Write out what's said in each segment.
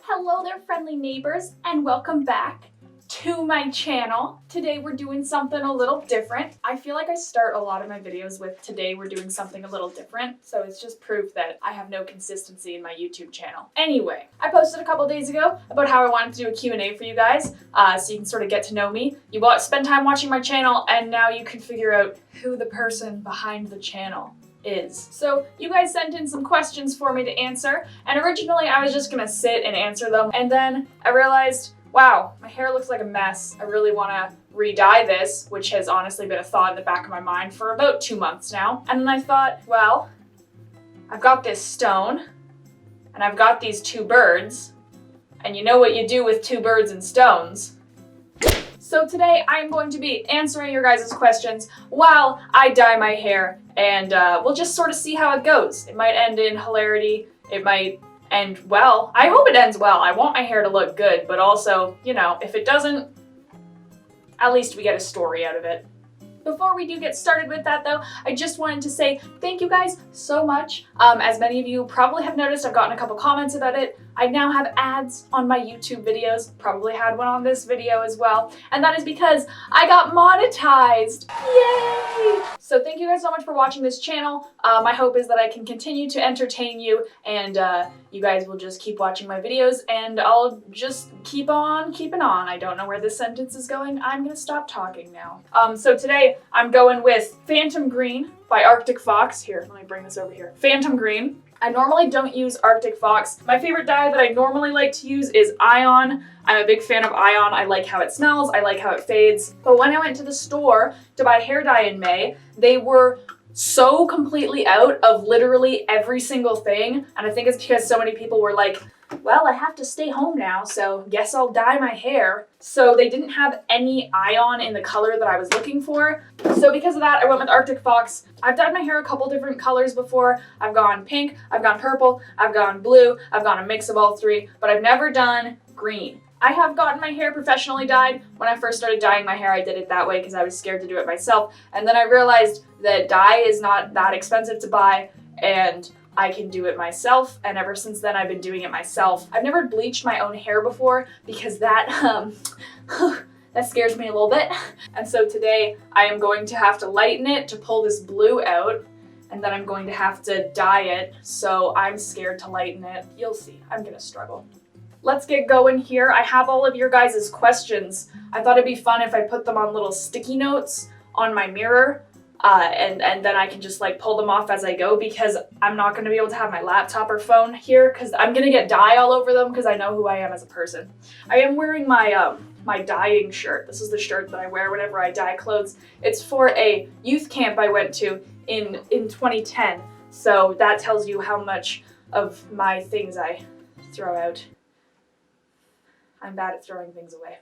Hello there, friendly neighbors, and welcome back to my channel. Today we're doing something a little different. I feel like I start a lot of my videos with today we're doing something a little different, so it's just proof that I have no consistency in my YouTube channel. Anyway, I posted a couple days ago about how I wanted to do a Q&A for you guys, so you can sort of get to know me. You spend time watching my channel, and now you can figure out who the person behind the channel is. So you guys sent in some questions for me to answer, and originally I was just gonna sit and answer them, and then I realized, wow, my hair looks like a mess. I really wanna re-dye this, which has honestly been a thought in the back of my mind for about 2 months now. And then I thought, well, I've got this stone, and I've got these 2 birds, and you know what you do with 2 birds and stones. So today I'm going to be answering your guys' questions while I dye my hair, and we'll just sort of see how it goes. It might end in hilarity, it might end well. I hope it ends well. I want my hair to look good, but also, you know, if it doesn't, at least we get a story out of it. Before we do get started with that though, I just wanted to say thank you guys so much. As many of you probably have noticed, I've gotten a couple comments about it. I now have ads on my YouTube videos, probably had one on this video as well, and that is because I got monetized. Yay! So thank you guys so much for watching this channel. My hope is that I can continue to entertain you, and you guys will just keep watching my videos, and I'll just keep on keeping on. I don't know where this sentence is going. I'm gonna stop talking now. So today I'm going with Phantom Green by Arctic Fox. Here, let me bring this over here. Phantom Green. I normally don't use Arctic Fox. My favorite dye that I normally like to use is Ion. I'm a big fan of Ion. I like how it smells, I like how it fades. But when I went to the store to buy hair dye in May, they were so completely out of literally every single thing. And I think it's because so many people were like, well, I have to stay home now, so guess I'll dye my hair. So they didn't have any Ion in the color that I was looking for. So because of that, I went with Arctic Fox. I've dyed my hair a couple different colors before. I've gone pink, I've gone purple, I've gone blue, I've gone a mix of all 3, but I've never done green. I have gotten my hair professionally dyed. When I first started dyeing my hair, I did it that way because I was scared to do it myself. And then I realized that dye is not that expensive to buy, and I can do it myself, and ever since then I've been doing it myself. I've never bleached my own hair before because that, that scares me a little bit. And so today I am going to have to lighten it to pull this blue out, and then I'm going to have to dye it, so I'm scared to lighten it. You'll see, I'm gonna struggle. Let's get going here. I have all of your guys' questions. I thought it'd be fun if I put them on little sticky notes on my mirror. And then I can just like pull them off as I go, because I'm not going to be able to have my laptop or phone here because I'm going to get dye all over them because I know who I am as a person. I am wearing my my dyeing shirt. This is the shirt that I wear whenever I dye clothes. It's for a youth camp I went to in 2010. So that tells you how much of my things I throw out. I'm bad at throwing things away.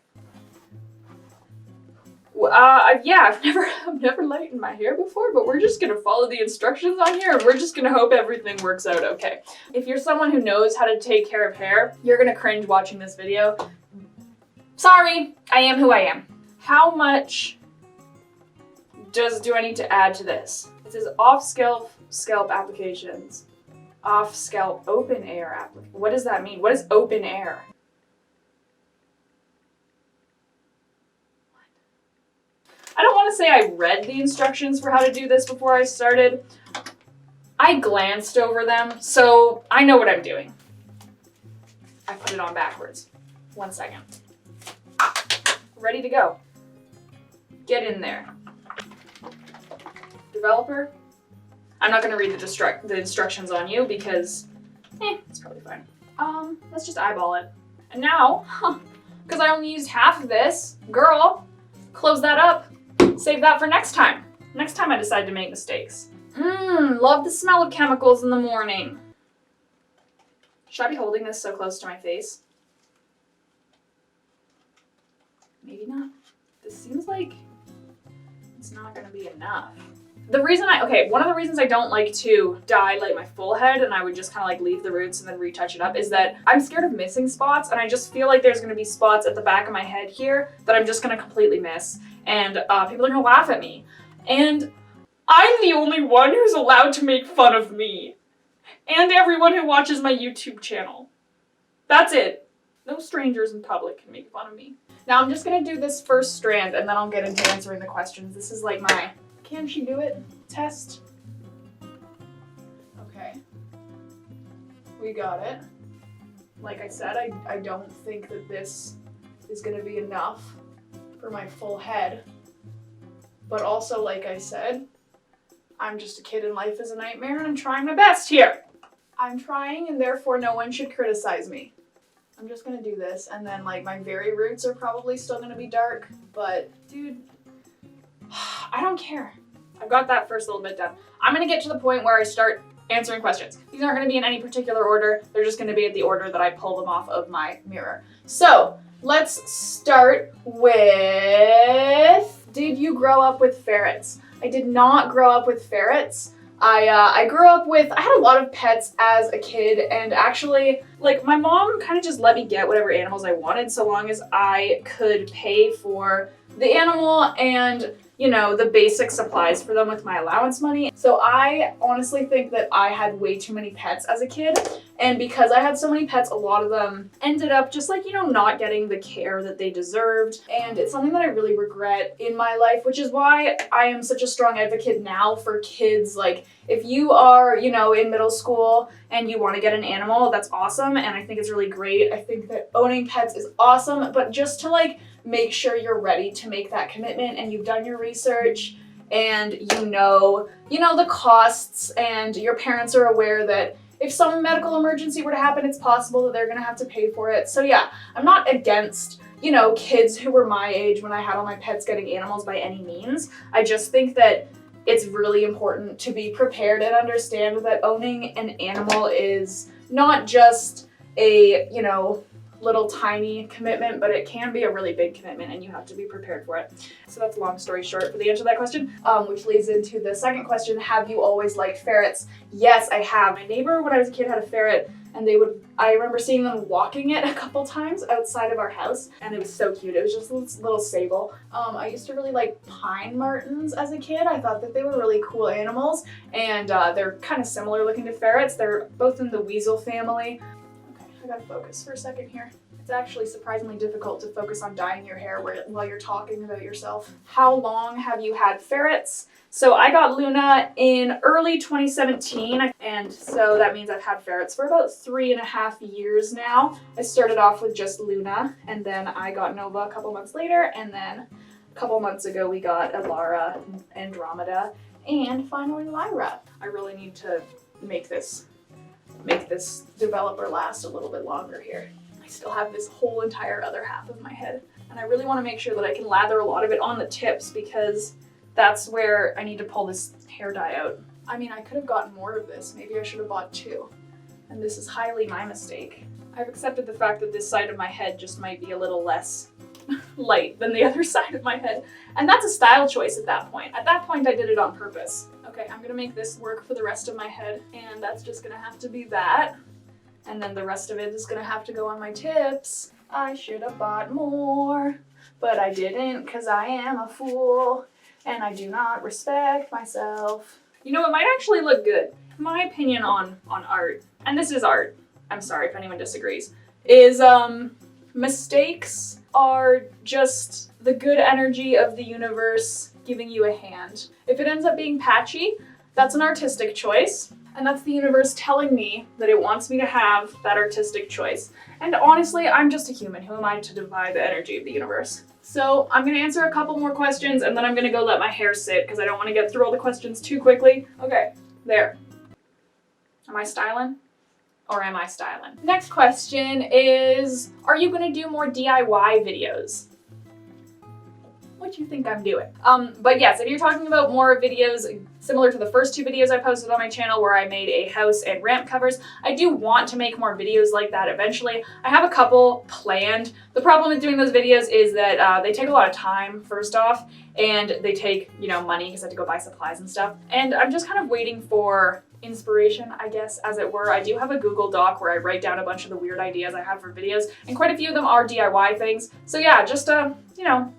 Yeah, I've never lightened my hair before, but we're just gonna follow the instructions on here, and we're just gonna hope everything works out okay. If you're someone who knows how to take care of hair, you're gonna cringe watching this video. Sorry, I am who I am. How much do I need to add to this? It says off scalp applications. Off scalp open air application. What does that mean? What is open air? I don't want to say I read the instructions for how to do this before I started. I glanced over them, so I know what I'm doing. I put it on backwards. 1 second. Ready to go. Get in there. Developer. I'm not going to read the instructions on you because, it's probably fine. Let's just eyeball it. And now, because I only used half of this, girl, close that up. Save that for next time. Next time I decide to make mistakes. Love the smell of chemicals in the morning. Should I be holding this so close to my face? Maybe not. This seems like it's not gonna be enough. One of the reasons I don't like to dye like my full head and I would just kind of like leave the roots and then retouch it up is that I'm scared of missing spots, and I just feel like there's gonna be spots at the back of my head here that I'm just gonna completely miss, and people are gonna laugh at me. And I'm the only one who's allowed to make fun of me. And everyone who watches my YouTube channel. That's it. No strangers in public can make fun of me. Now I'm just gonna do this first strand and then I'll get into answering the questions. This is like my, can she do it test. Okay. We got it. Like I said, I don't think that this is gonna be enough for my full head. But also, like I said, I'm just a kid and life is a nightmare and I'm trying my best here. I'm trying and therefore no one should criticize me. I'm just gonna do this and then like my very roots are probably still gonna be dark, but dude, I don't care. I've got that first little bit done. I'm gonna get to the point where I start answering questions. These aren't gonna be in any particular order. They're just gonna be at the order that I pull them off of my mirror. So let's start with, did you grow up with ferrets? I did not grow up with ferrets. I grew up with, I had a lot of pets as a kid, and actually, like, my mom kind of just let me get whatever animals I wanted so long as I could pay for the animal and, you know, the basic supplies for them with my allowance money. So I honestly think that I had way too many pets as a kid, and because I had so many pets, a lot of them ended up just like, you know, not getting the care that they deserved, and it's something that I really regret in my life, which is why I am such a strong advocate now for kids. Like, if you are, you know, in middle school and you want to get an animal, that's awesome, and I think it's really great. I think that owning pets is awesome, but just to like make sure you're ready to make that commitment and you've done your research and you know the costs, and your parents are aware that if some medical emergency were to happen, it's possible that they're gonna have to pay for it. So yeah, I'm not against, you know, kids who were my age when I had all my pets getting animals by any means. I just think that it's really important to be prepared and understand that owning an animal is not just a, you know, little tiny commitment, but it can be a really big commitment and you have to be prepared for it. So that's a long story short for the answer to that question, which leads into the second question. Have you always liked ferrets? Yes, I have. My neighbor when I was a kid had a ferret, and I remember seeing them walking it a couple times outside of our house, and it was so cute. It was just this little sable. I used to really like pine martens as a kid. I thought that they were really cool animals, and they're kind of similar looking to ferrets. They're both in the weasel family. I gotta focus for a second here. It's actually surprisingly difficult to focus on dyeing your hair while you're talking about yourself. How long have you had ferrets? So I got Luna in early 2017, and so that means I've had ferrets for about 3.5 years now. I started off with just Luna, and then I got Nova a couple months later, and then a couple months ago we got Alara, Andromeda, and finally Lyra. I really need to make this developer last a little bit longer here. I still have this whole entire other half of my head, and I really want to make sure that I can lather a lot of it on the tips because that's where I need to pull this hair dye out. I mean, I could have gotten more of this. Maybe I should have bought 2, and this is highly my mistake. I've accepted the fact that this side of my head just might be a little less light than the other side of my head, and that's a style choice at that point. At that point, I did it on purpose. Okay, I'm gonna make this work for the rest of my head, and that's just gonna have to be that. And then the rest of it is gonna have to go on my tips. I should have bought more, but I didn't because I am a fool, and I do not respect myself. You know, it might actually look good. My opinion on art, and this is art, I'm sorry if anyone disagrees, is mistakes are just the good energy of the universe giving you a hand. If it ends up being patchy, that's an artistic choice, and that's the universe telling me that it wants me to have that artistic choice. And honestly, I'm just a human. Who am I to divide the energy of the universe? So I'm gonna answer a couple more questions, and then I'm gonna go let my hair sit because I don't want to get through all the questions too quickly. Okay, there. Am I styling? Or am I styling? Next question is, are you gonna do more DIY videos? What you think I'm doing? But yes, if you're talking about more videos similar to the first 2 videos I posted on my channel where I made a house and ramp covers, I do want to make more videos like that eventually. I have a couple planned. The problem with doing those videos is that they take a lot of time, first off, and they take, you know, money because I have to go buy supplies and stuff. And I'm just kind of waiting for inspiration, I guess, as it were. I do have a Google Doc where I write down a bunch of the weird ideas I have for videos, and quite a few of them are DIY things. So yeah, just, you know,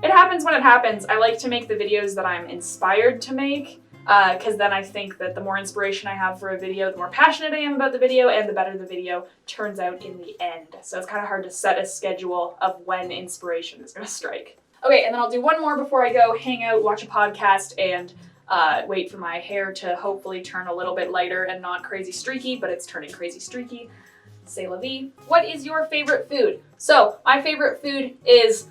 it happens when it happens. I like to make the videos that I'm inspired to make. because then I think that the more inspiration I have for a video, the more passionate I am about the video, and the better the video turns out in the end. So it's kind of hard to set a schedule of when inspiration is going to strike. Okay, and then I'll do one more before I go hang out, watch a podcast, and wait for my hair to hopefully turn a little bit lighter and not crazy streaky, but it's turning crazy streaky. C'est la vie. What is your favorite food? So, my favorite food is,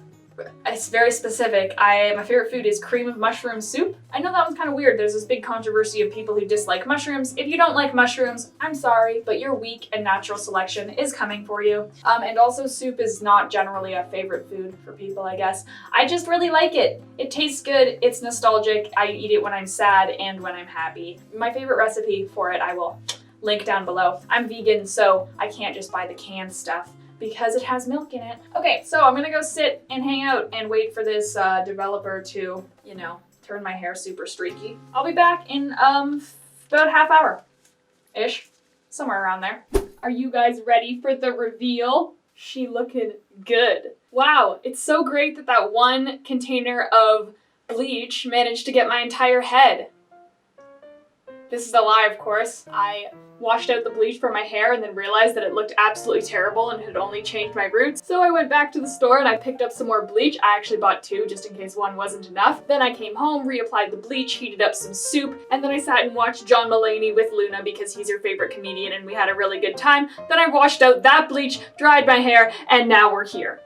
it's very specific. My favorite food is cream of mushroom soup. I know that one's kind of weird. There's this big controversy of people who dislike mushrooms. If you don't like mushrooms, I'm sorry, but your weak and natural selection is coming for you. And also soup is not generally a favorite food for people, I guess. I just really like it. It tastes good, it's nostalgic. I eat it when I'm sad and when I'm happy. My favorite recipe for it, I will link down below. I'm vegan, so I can't just buy the canned stuff because it has milk in it. Okay, so I'm gonna go sit and hang out and wait for this developer to, you know, turn my hair super streaky. I'll be back in about a half hour-ish, somewhere around there. Are you guys ready for the reveal? She looking good. Wow, it's so great that that one container of bleach managed to get my entire head. This is a lie, of course. I washed out the bleach from my hair and then realized that it looked absolutely terrible and had only changed my roots. So I went back to the store and I picked up some more bleach. I actually bought 2 just in case one wasn't enough. Then I came home, reapplied the bleach, heated up some soup, and then I sat and watched John Mulaney with Luna because he's your favorite comedian and we had a really good time. Then I washed out that bleach, dried my hair, and now we're here.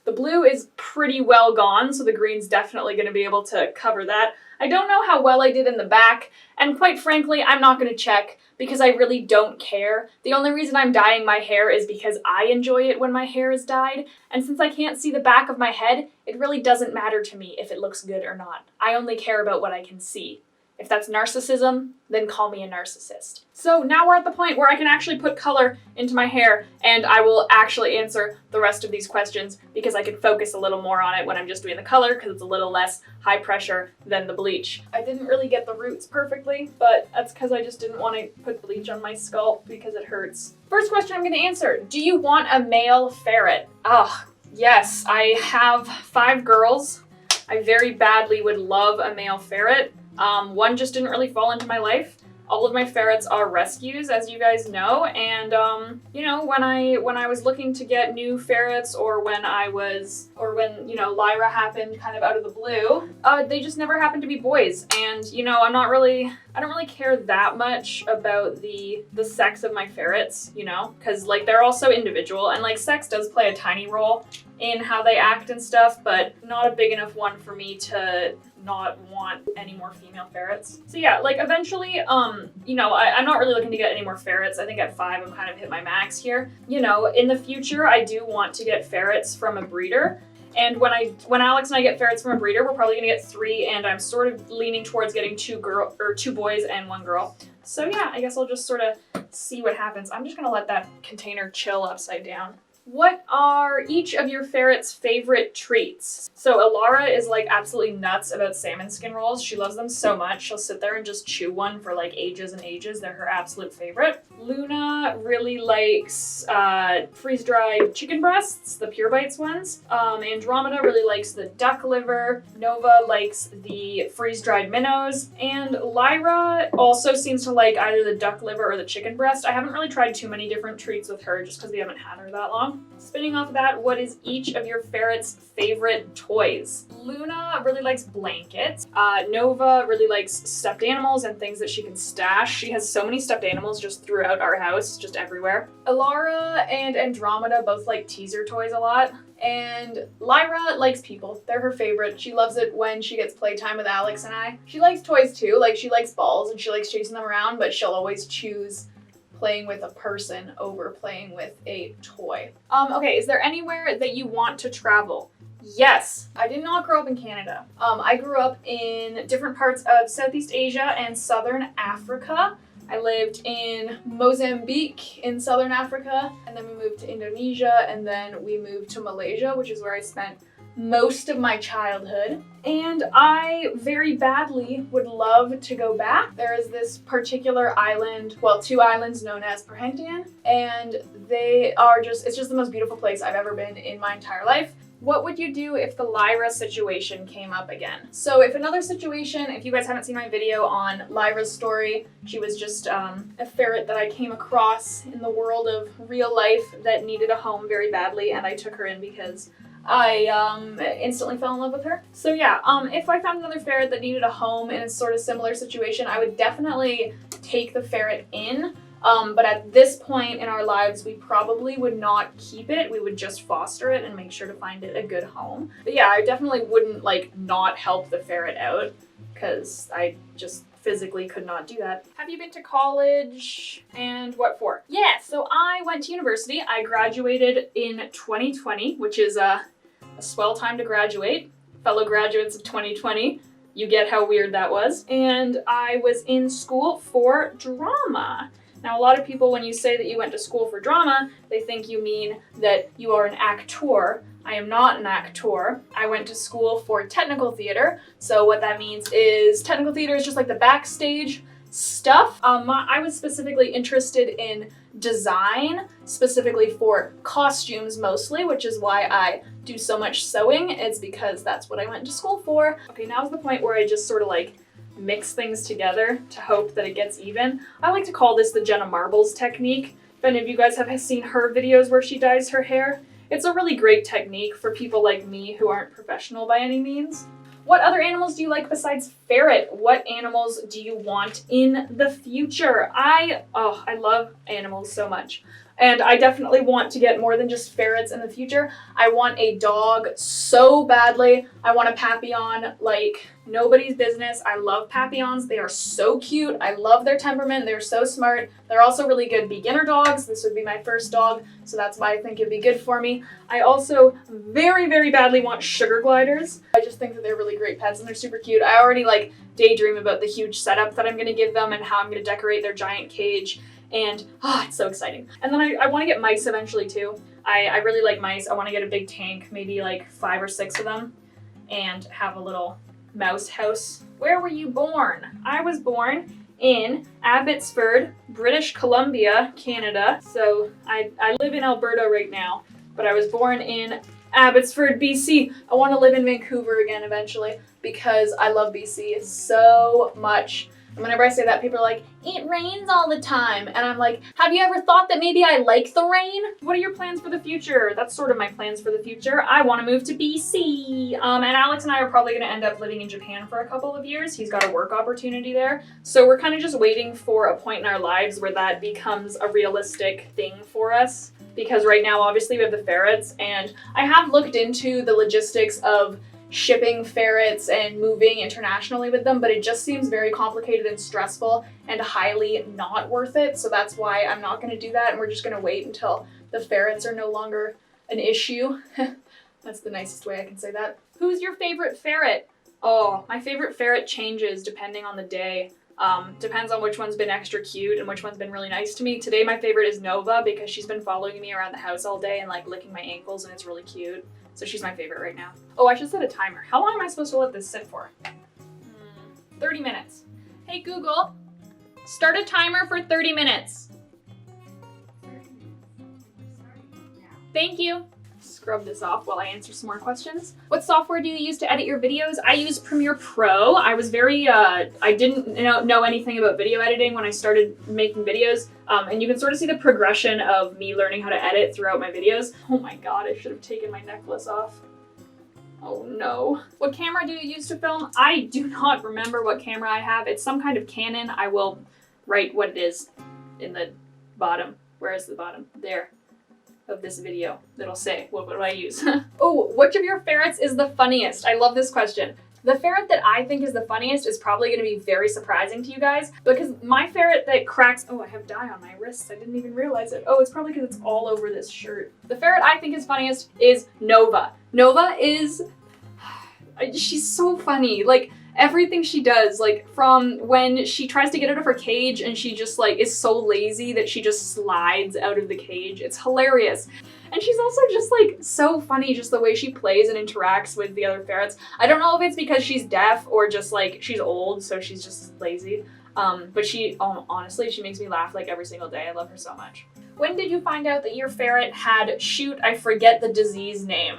The blue is pretty well gone, so the green's definitely going to be able to cover that. I don't know how well I did in the back, and quite frankly, I'm not going to check because I really don't care. The only reason I'm dyeing my hair is because I enjoy it when my hair is dyed, and since I can't see the back of my head, it really doesn't matter to me if it looks good or not. I only care about what I can see. If that's narcissism, then call me a narcissist. So now we're at the point where I can actually put color into my hair, and I will actually answer the rest of these questions because I can focus a little more on it when I'm just doing the color because it's a little less high pressure than the bleach. I didn't really get the roots perfectly, but that's because I just didn't want to put bleach on my scalp because it hurts. First question I'm going to answer, do you want a male ferret? Yes, I have 5 girls. I very badly would love a male ferret. One just didn't really fall into my life. All of my ferrets are rescues, as you guys know, and you know, when I was looking to get new ferrets, or when you know, Lyra happened kind of out of the blue, they just never happened to be boys. And you know, I don't really care that much about the sex of my ferrets, you know, because like they're all so individual, and like sex does play a tiny role in how they act and stuff, but not a big enough one for me to not want any more female ferrets. So yeah, like eventually, you know, I'm not really looking to get any more ferrets. I think at 5 I'm kind of hit my max here. You know, in the future I do want to get ferrets from a breeder. And when Alex and I get ferrets from a breeder, we're probably gonna get 3, and I'm sort of leaning towards getting 2 boys and 1 girl. So yeah, I guess I'll just sort of see what happens. I'm just gonna let that container chill upside down. What are each of your ferrets' favorite treats? So Alara is like absolutely nuts about salmon skin rolls. She loves them so much. She'll sit there and just chew one for like ages and ages. They're her absolute favorite. Luna really likes freeze-dried chicken breasts, the Pure Bites ones. Andromeda really likes the duck liver. Nova likes the freeze-dried minnows. And Lyra also seems to like either the duck liver or the chicken breast. I haven't really tried too many different treats with her just because we haven't had her that long. Spinning off of that, what is each of your ferrets' favorite toys? Luna really likes blankets. Nova really likes stuffed animals and things that she can stash. She has so many stuffed animals just throughout our house, just everywhere. Alara and Andromeda both like teaser toys a lot. And Lyra likes people. They're her favorite. She loves it when she gets playtime with Alex and I. She likes toys too, like she likes balls and she likes chasing them around, but she'll always choose playing with a person over playing with a toy. Okay, is there anywhere that you want to travel? Yes. I did not grow up in Canada. I grew up in different parts of Southeast Asia and Southern Africa. I lived in Mozambique in Southern Africa, and then we moved to Indonesia, and then we moved to Malaysia, which is where I spent most of my childhood. And I very badly would love to go back. There is this particular island, well, 2 islands known as Perhentian, and they are it's just the most beautiful place I've ever been in my entire life. What would you do if the Lyra situation came up again? So if another situation, if you guys haven't seen my video on Lyra's story, she was just a ferret that I came across in the world of real life that needed a home very badly, and I took her in because I instantly fell in love with her. So yeah, if I found another ferret that needed a home in a sort of similar situation, I would definitely take the ferret in. But at this point in our lives, we probably would not keep it. We would just foster it and make sure to find it a good home. But yeah, I definitely wouldn't like not help the ferret out because I just physically could not do that. Have you been to college and what for? Yeah, so I went to university. I graduated in 2020, which is a swell time to graduate. Fellow graduates of 2020, you get how weird that was. And I was in school for drama. Now, a lot of people, when you say that you went to school for drama, they think you mean that you are an actor. I am not an actor. I went to school for technical theater. So what that means is technical theater is just like the backstage stuff. I was specifically interested in design, specifically for costumes mostly, which is why I do so much sewing. It's because that's what I went to school for. Okay, now's the point where I just sort of like mix things together to hope that it gets even. I like to call this the Jenna Marbles technique. If any of you guys have seen her videos where she dyes her hair, it's a really great technique for people like me who aren't professional by any means. What other animals do you like besides ferret? What animals do you want in the future? I love animals so much. And I definitely want to get more than just ferrets in the future. I want a dog so badly. I want a Papillon like nobody's business. I love Papillons. They are so cute. I love their temperament. They're so smart. They're also really good beginner dogs. This would be my first dog, so that's why I think it'd be good for me. I also very, very badly want sugar gliders. I just think that they're really great pets and they're super cute. I already like daydream about the huge setup that I'm gonna give them and how I'm gonna decorate their giant cage. And it's so exciting. And then I want to get mice eventually too. I really like mice. I want to get a big tank, maybe like 5 or 6 of them, and have a little mouse house. Where were you born? I was born in Abbotsford, British Columbia, Canada. So I live in Alberta right now, but I was born in Abbotsford, BC. I want to live in Vancouver again eventually because I love BC so much. And whenever I say that, people are like, it rains all the time. And I'm like, have you ever thought that maybe I like the rain? What are your plans for the future? That's sort of my plans for the future. I want to move to BC. And Alex and I are probably going to end up living in Japan for a couple of years. He's got a work opportunity there. So we're kind of just waiting for a point in our lives where that becomes a realistic thing for us. Because right now, obviously, we have the ferrets. And I have looked into the logistics of shipping ferrets and moving internationally with them, but it just seems very complicated and stressful and highly not worth it. So that's why I'm not going to do that, and we're just going to wait until the ferrets are no longer an issue. That's the nicest way I can say that. Who's your favorite ferret? Oh, my favorite ferret changes depending on the day. Depends on which one's been extra cute and which one's been really nice to me. Today my favorite is Nova because she's been following me around the house all day and like licking my ankles, and it's really cute. So she's my favorite right now. Oh, I should set a timer. How long am I supposed to let this sit for? 30 minutes. Hey Google, start a timer for 30 minutes. Thank you. Scrub this off while I answer some more questions. What software do you use to edit your videos? I use Premiere Pro. I was very, I didn't know anything about video editing when I started making videos. And you can sort of see the progression of me learning how to edit throughout my videos. Oh my God, I should have taken my necklace off. Oh no. What camera do you use to film? I do not remember what camera I have. It's some kind of Canon. I will write what it is in the bottom. Where is the bottom? There. Of this video that'll say what do I use. Oh, which of your ferrets is the funniest? I love this question. The ferret that I think is the funniest is probably going to be very surprising to you guys because my ferret that cracks, oh, I have dye on my wrists. I didn't even realize it. Oh, it's probably because it's all over this shirt. The ferret I think is funniest is Nova. Nova is, she's so funny. Like everything she does, like from when she tries to get out of her cage and she just like is so lazy that she just slides out of the cage. It's hilarious. And she's also just like so funny, just the way she plays and interacts with the other ferrets. I don't know if it's because she's deaf or just like she's old, so she's just lazy. But she, honestly, she makes me laugh like every single day. I love her so much. When did you find out that your ferret had, shoot, I forget the disease name.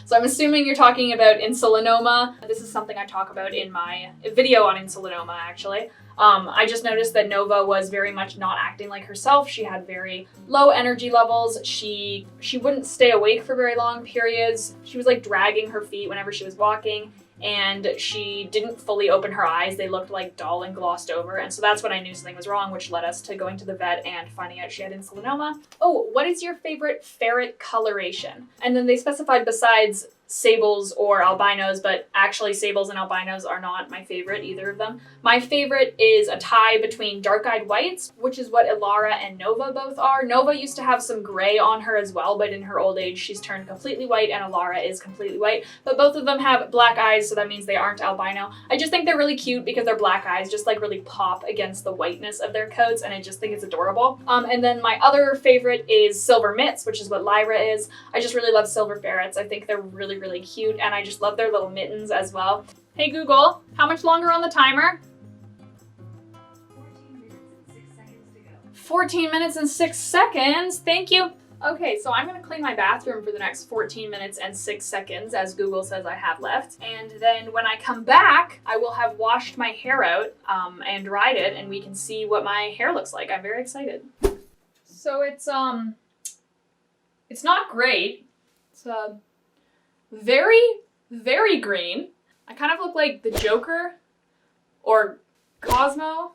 So I'm assuming you're talking about insulinoma. This is something I talk about in my video on insulinoma, actually. I just noticed that Nova was very much not acting like herself. She had very low energy levels. She wouldn't stay awake for very long periods. She was like dragging her feet whenever she was walking, and she didn't fully open her eyes. They looked like dull and glossed over, and so that's when I knew something was wrong, which led us to going to the vet and finding out she had insulinoma. Oh, what is your favorite ferret coloration? And then they specified besides sables or albinos, but actually sables and albinos are not my favorite, either of them. My favorite is a tie between dark-eyed whites, which is what Ilara and Nova both are. Nova used to have some gray on her as well, but in her old age she's turned completely white, and Ilara is completely white. But both of them have black eyes, so that means they aren't albino. I just think they're really cute because their black eyes just like really pop against the whiteness of their coats, and I just think it's adorable. And then my other favorite is silver mitts, which is what Lyra is. I just really love silver ferrets. I think they're really cute, and I just love their little mittens as well. Hey Google, how much longer on the timer? 14 minutes and 6 seconds, thank you. Okay, so I'm gonna clean my bathroom for the next 14 minutes and 6 seconds, as Google says I have left. And then when I come back, I will have washed my hair out and dried it, and we can see what my hair looks like. I'm very excited. So it's not great. It's very green. I kind of look like the Joker or Cosmo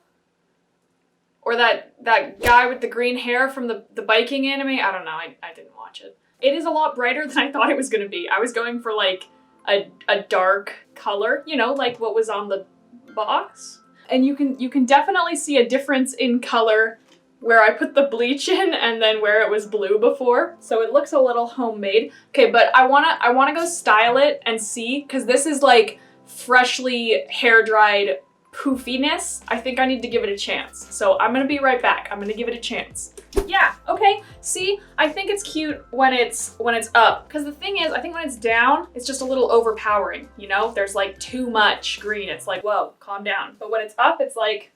or that guy with the green hair from the biking anime. I don't know, I didn't watch it. It is a lot brighter than I thought it was gonna be. I was going for like a dark color, you know, like what was on the box. And you can definitely see a difference in color where I put the bleach in and then where it was blue before. So it looks a little homemade. Okay, but I wanna go style it and see, because this is like freshly hair dried poofiness. I think I need to give it a chance. So I'm gonna be right back. I'm gonna give it a chance. Yeah, okay, see, I think it's cute when it's up. Because the thing is, I think when it's down, it's just a little overpowering, you know? There's like too much green. It's like, whoa, calm down. But when it's up, it's like,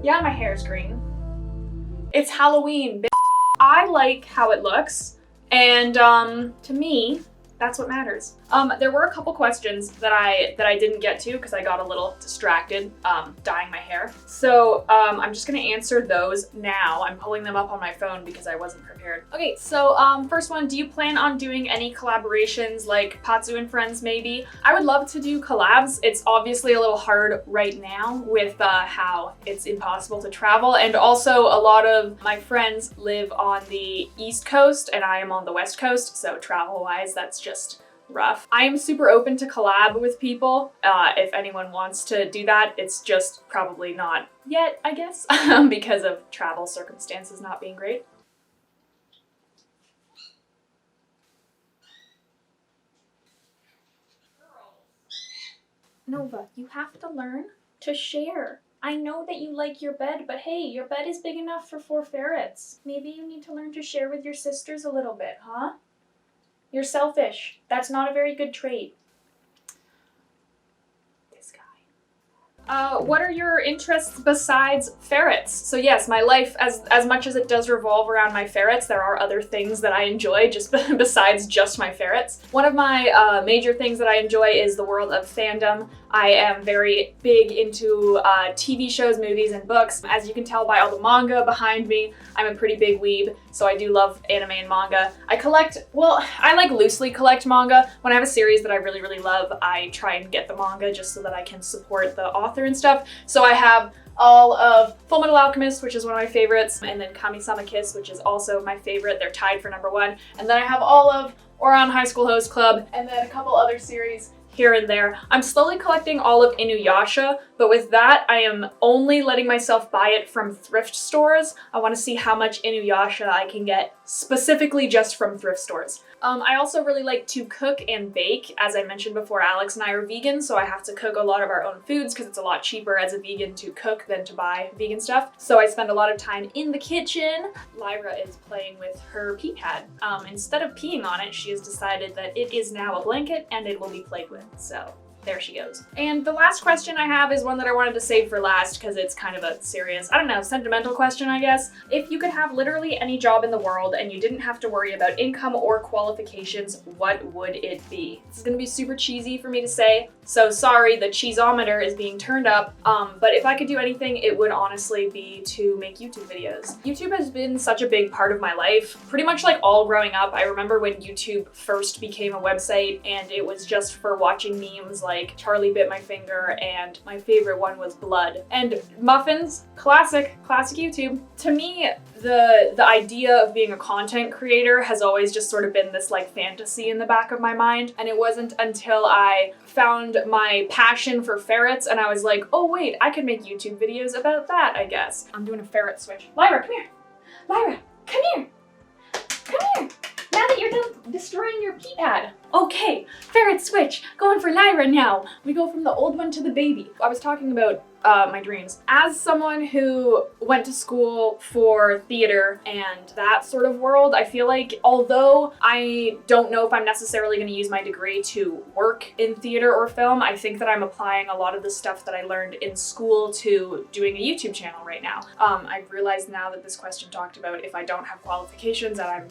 yeah, my hair's green. It's Halloween, bitch. I like how it looks, and to me, that's what matters. There were a couple questions that I didn't get to because I got a little distracted dyeing my hair. So I'm just gonna answer those now. I'm pulling them up on my phone because I wasn't prepared. Okay, so first one, do you plan on doing any collaborations like Patsu and Friends maybe? I would love to do collabs. It's obviously a little hard right now with how it's impossible to travel, and also a lot of my friends live on the East Coast and I am on the West Coast, so travel-wise that's just rough. I am super open to collab with people if anyone wants to do that. It's just probably not yet, I guess, because of travel circumstances not being great. Nova, you have to learn to share. I know that you like your bed, but hey, your bed is big enough for 4 ferrets. Maybe you need to learn to share with your sisters a little bit, huh? You're selfish. That's not a very good trait. This guy. What are your interests besides ferrets? So yes, my life, as much as it does revolve around my ferrets, there are other things that I enjoy just besides just my ferrets. One of my major things that I enjoy is the world of fandom. I am very big into TV shows, movies, and books. As you can tell by all the manga behind me, I'm a pretty big weeb, so I do love anime and manga. I collect, well, I like loosely collect manga. When I have a series that I really, really love, I try and get the manga just so that I can support the author and stuff. So I have all of Fullmetal Alchemist, which is one of my favorites, and then Kami-sama Kiss, which is also my favorite. They're tied for #1. And then I have all of Ouran High School Host Club, and then a couple other series here and there. I'm slowly collecting all of Inuyasha, but with that, I am only letting myself buy it from thrift stores. I want to see how much Inuyasha I can get specifically just from thrift stores. I also really like to cook and bake. As I mentioned before, Alex and I are vegan, so I have to cook a lot of our own foods because it's a lot cheaper as a vegan to cook than to buy vegan stuff. So I spend a lot of time in the kitchen. Lyra is playing with her pee pad. Instead of peeing on it, she has decided that it is now a blanket and it will be played with, so there she goes. And the last question I have is one that I wanted to save for last because it's kind of a serious, I don't know, sentimental question, I guess. If you could have literally any job in the world and you didn't have to worry about income or qualifications, what would it be? This is gonna be super cheesy for me to say, so sorry, the cheeseometer is being turned up, but if I could do anything, it would honestly be to make YouTube videos. YouTube has been such a big part of my life, pretty much like all growing up. I remember when YouTube first became a website and it was just for watching memes like Charlie bit my finger, and my favorite one was blood. And muffins, classic YouTube. To me, the idea of being a content creator has always just sort of been this like fantasy in the back of my mind, and it wasn't until I found my passion for ferrets and I was like, oh wait, I could make YouTube videos about that, I guess. I'm doing a ferret switch. Lyra, come here. Lyra, come here. Come here. Now that you're done destroying your pee pad. Okay, ferret switch, going for Lyra now. We go from the old one to the baby. I was talking about my dreams. As someone who went to school for theater and that sort of world, I feel like although I don't know if I'm necessarily going to use my degree to work in theater or film, I think that I'm applying a lot of the stuff that I learned in school to doing a YouTube channel right now. I've realized now that this question talked about if I don't have qualifications, that I'm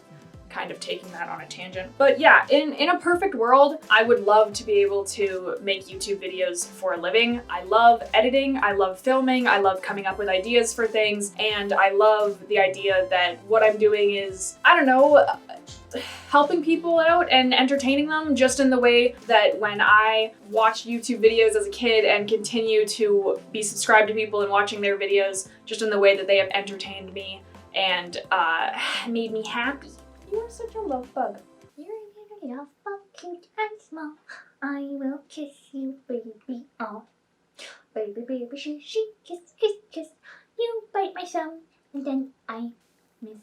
kind of taking that on a tangent. But yeah, in a perfect world, I would love to be able to make YouTube videos for a living. I love editing, I love filming, I love coming up with ideas for things, and I love the idea that what I'm doing is, I don't know, helping people out and entertaining them just in the way that when I watched YouTube videos as a kid and continue to be subscribed to people and watching their videos just in the way that they have entertained me and made me happy. You are such a love bug. You're a love bug, cute and small. I will kiss you, baby. Oh, baby, baby, she, kiss, kiss, kiss. You bite my thumb, and then I miss.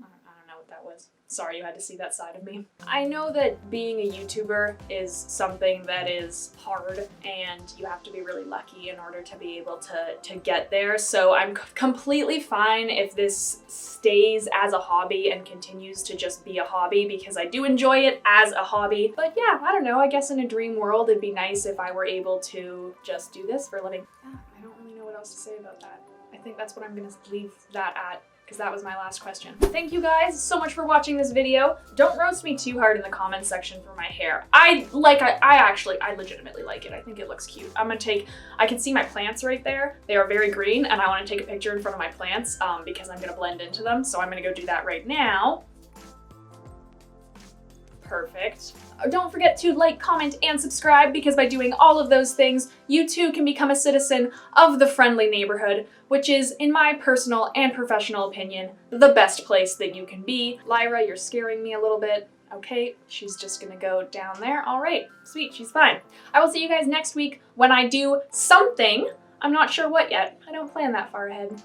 I don't know what that was. Sorry you had to see that side of me. I know that being a YouTuber is something that is hard and you have to be really lucky in order to be able to get there. So I'm completely fine if this stays as a hobby and continues to just be a hobby because I do enjoy it as a hobby. But yeah, I don't know, I guess in a dream world it'd be nice if I were able to just do this for a living. Yeah, I don't really know what else to say about that. I think that's what I'm gonna leave that at, because that was my last question. Thank you guys so much for watching this video. Don't roast me too hard in the comments section for my hair. I legitimately like it. I think it looks cute. I can see my plants right there. They are very green and I want to take a picture in front of my plants because I'm gonna blend into them. So I'm gonna go do that right now. Perfect. Don't forget to like, comment, and subscribe because by doing all of those things, you too can become a citizen of the friendly neighborhood, which is, in my personal and professional opinion, the best place that you can be. Lyra, you're scaring me a little bit. Okay, she's just gonna go down there. All right, sweet, she's fine. I will see you guys next week when I do something. I'm not sure what yet. I don't plan that far ahead.